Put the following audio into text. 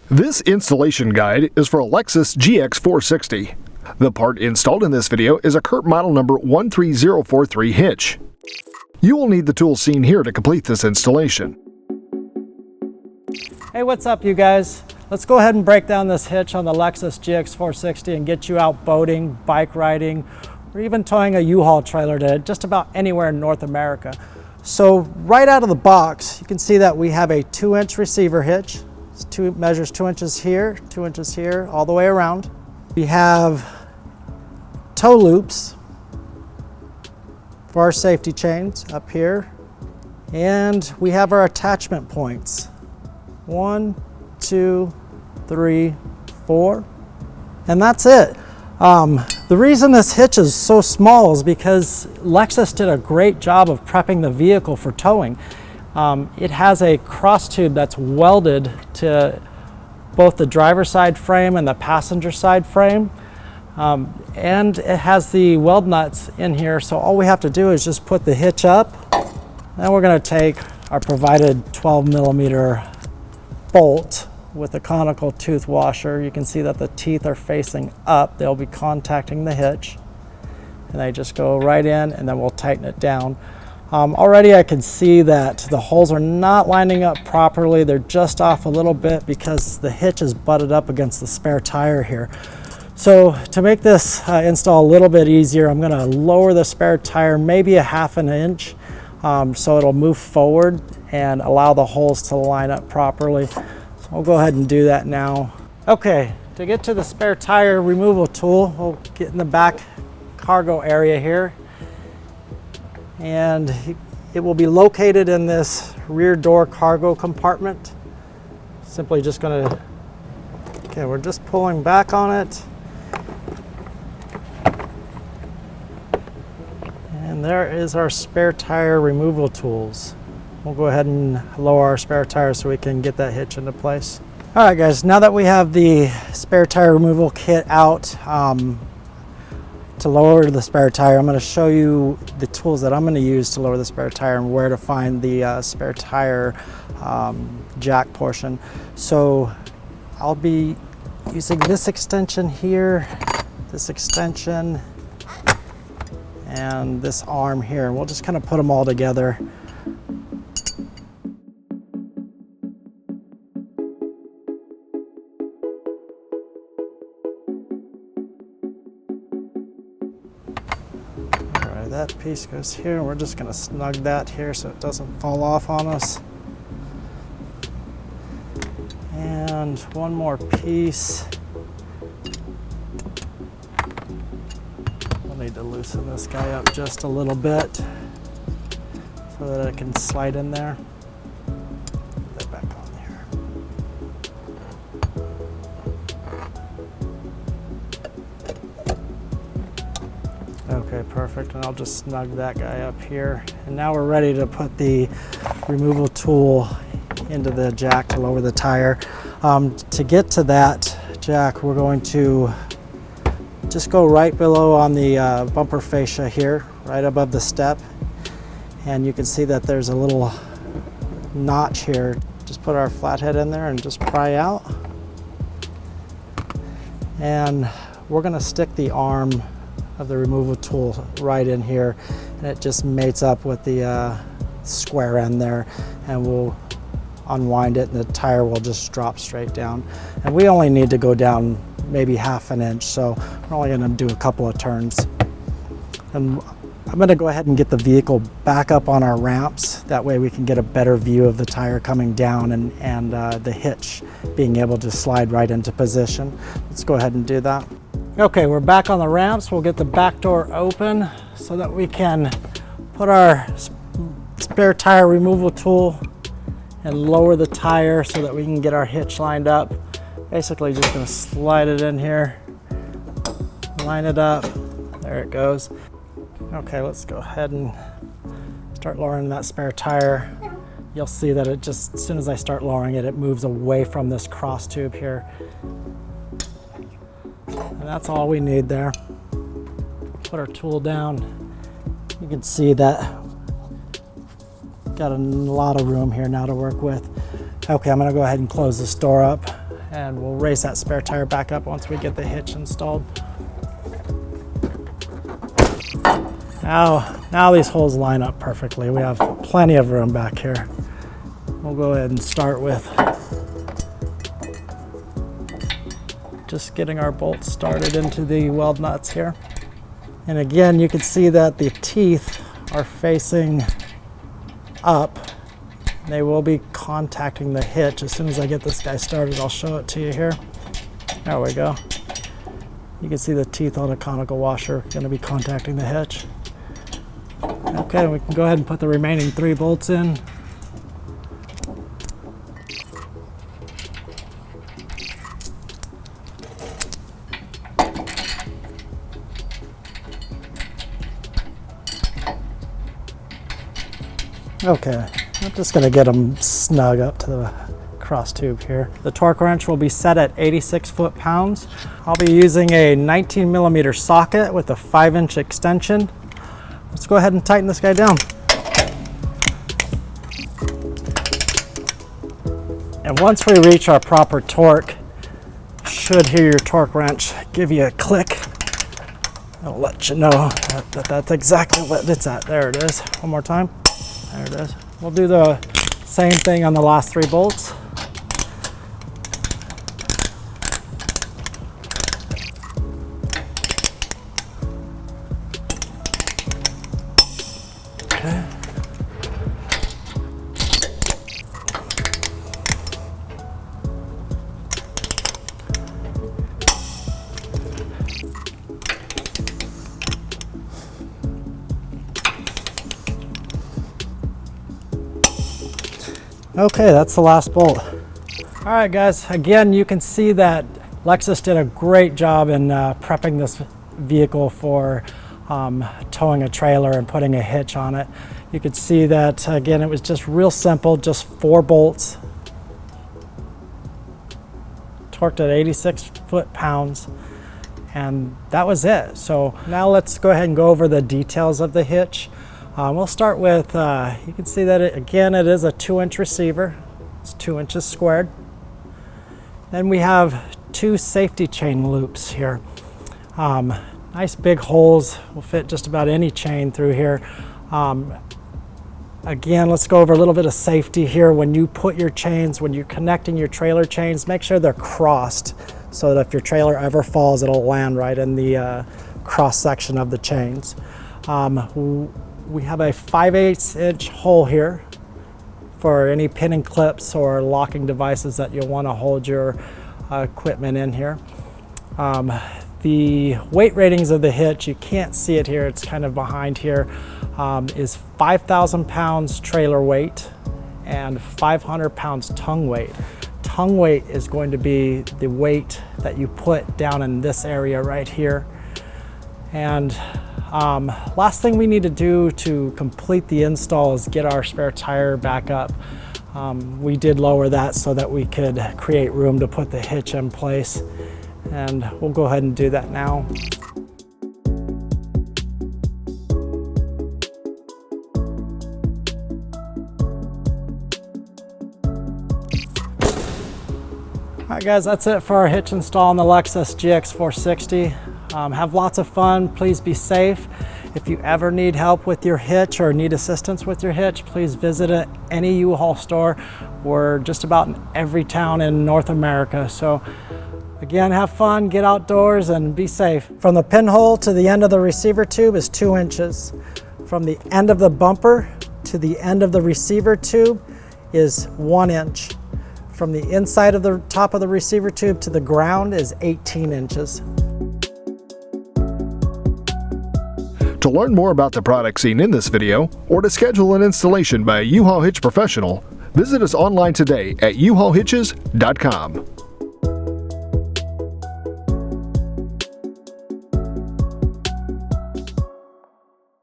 This installation guide is for a Lexus GX 460. The part installed in this video is a Curt model number 13043 Hitch. You will need the tools seen here to complete this installation. Hey, what's up you guys? Let's go ahead and break down this hitch on the Lexus GX 460 and get you out boating, bike riding, or even towing a U-Haul trailer to just about anywhere in North America. So right out of the box, you can see that we have a 2-inch receiver hitch. It measures 2 inches here, 2 inches here, all the way around. We have tow loops for our safety chains up here. And we have our attachment points. 1, 2, 3, 4, and that's it. The reason this hitch is so small is because Lexus did a great job of prepping the vehicle for towing. It has a cross tube that's welded to both the driver's side frame and the passenger side frame. And it has the weld nuts in here, so all we have to do is just put the hitch up. Then we're going to take our provided 12 millimeter bolt with a conical tooth washer. You can see that the teeth are facing up. They'll be contacting the hitch. And they just go right in, and then we'll tighten it down. Already I can see that the holes are not lining up properly. They're just off a little bit because the hitch is butted up against the spare tire here. So to make this install a little bit easier, I'm going to lower the spare tire maybe a ½ an inch so it'll move forward and allow the holes to line up properly. So we'll go ahead and do that now. Okay, to get to the spare tire removal tool, we'll get in the back cargo area here. And it will be located in this rear door cargo compartment. Simply just gonna, okay, we're just pulling back on it. And there is our spare tire removal tools. We'll go ahead and lower our spare tire so we can get that hitch into place. All right guys, now that we have the spare tire removal kit out, to lower the spare tire, I'm going to show you the tools that I'm going to use to lower the spare tire and where to find the spare tire jack portion. So I'll be using this extension here, this extension, and this arm here. We'll just kind of put them all together. That piece goes here, and we're just going to snug that here so it doesn't fall off on us. And one more piece. We'll need to loosen this guy up just a little bit so that it can slide in there. Put that back on here. Okay, perfect, and I'll just snug that guy up here. And now we're ready to put the removal tool into the jack to lower the tire. To get to that jack, we're going to just go right below on the bumper fascia here, right above the step. And you can see that there's a little notch here. Just put our flathead in there and just pry out. And we're gonna stick the arm of the removal tool right in here, and it just mates up with the square end there, and we'll unwind it and the tire will just drop straight down. And we only need to go down maybe ½ an inch, so we're only going to do a couple of turns. And I'm going to go ahead and get the vehicle back up on our ramps. That way we can get a better view of the tire coming down and the hitch being able to slide right into position. Let's go ahead and do that. Okay, we're back on the ramps. We'll get the back door open so that we can put our spare tire removal tool and lower the tire so that we can get our hitch lined up. Basically just gonna slide it in here, line it up, there it goes. Okay, let's go ahead and start lowering that spare tire. You'll see that it just, as soon as I start lowering it, it moves away from this cross tube here. And that's all we need there. Put our tool down. You can see that got a lot of room here now to work with. Okay, I'm gonna go ahead and close this door up and we'll raise that spare tire back up once we get the hitch installed. Now these holes line up perfectly. We have plenty of room back here. We'll go ahead and start with just getting our bolts started into the weld nuts here. And again, you can see that the teeth are facing up. They will be contacting the hitch. As soon as I get this guy started, I'll show it to you here. There we go. You can see the teeth on a conical washer going to be contacting the hitch. Okay, we can go ahead and put the remaining 3 bolts in. Okay, I'm just going to get them snug up to the cross tube here. The torque wrench will be set at 86 foot-pounds. I'll be using a 19mm socket with a 5-inch extension. Let's go ahead and tighten this guy down. And once we reach our proper torque, you should hear your torque wrench give you a click. I'll let you know that that's exactly what it's at. There it is. One more time. There it is. We'll do the same thing on the last 3 bolts. Okay. Okay, that's the last bolt. All right, guys, again, you can see that Lexus did a great job in prepping this vehicle for towing a trailer and putting a hitch on it. You could see that, again, it was just real simple, just 4 bolts, torqued at 86 foot-pounds, and that was it. So now let's go ahead and go over the details of the hitch. We'll start with, you can see that again, it is a 2-inch receiver. It's 2 inches squared. Then we have 2 safety chain loops here. Nice big holes, will fit just about any chain through here. Again, let's go over a little bit of safety here. When you put your chains, when you're connecting your trailer chains, make sure they're crossed so that if your trailer ever falls, it'll land right in the cross section of the chains. We have a 5/8" hole here for any pin and clips or locking devices that you'll want to hold your equipment in here. The weight ratings of the hitch, you can't see it here, it's kind of behind here, is 5,000 pounds trailer weight and 500 pounds tongue weight. Tongue weight is going to be the weight that you put down in this area right here. And last thing we need to do to complete the install is get our spare tire back up. We did lower that so that we could create room to put the hitch in place, and we'll go ahead and do that now. All right, guys, that's it for our hitch install on the Lexus GX 460. Have lots of fun. Please be safe. If you ever need help with your hitch or need assistance with your hitch, please visit any U-Haul store. We're just about in every town in North America. So again, have fun, get outdoors, and be safe. From the pinhole to the end of the receiver tube is 2 inches. From the end of the bumper to the end of the receiver tube is 1 inch. From the inside of the top of the receiver tube to the ground is 18 inches. To learn more about the product seen in this video, or to schedule an installation by a U-Haul Hitch professional, visit us online today at uhaulhitches.com.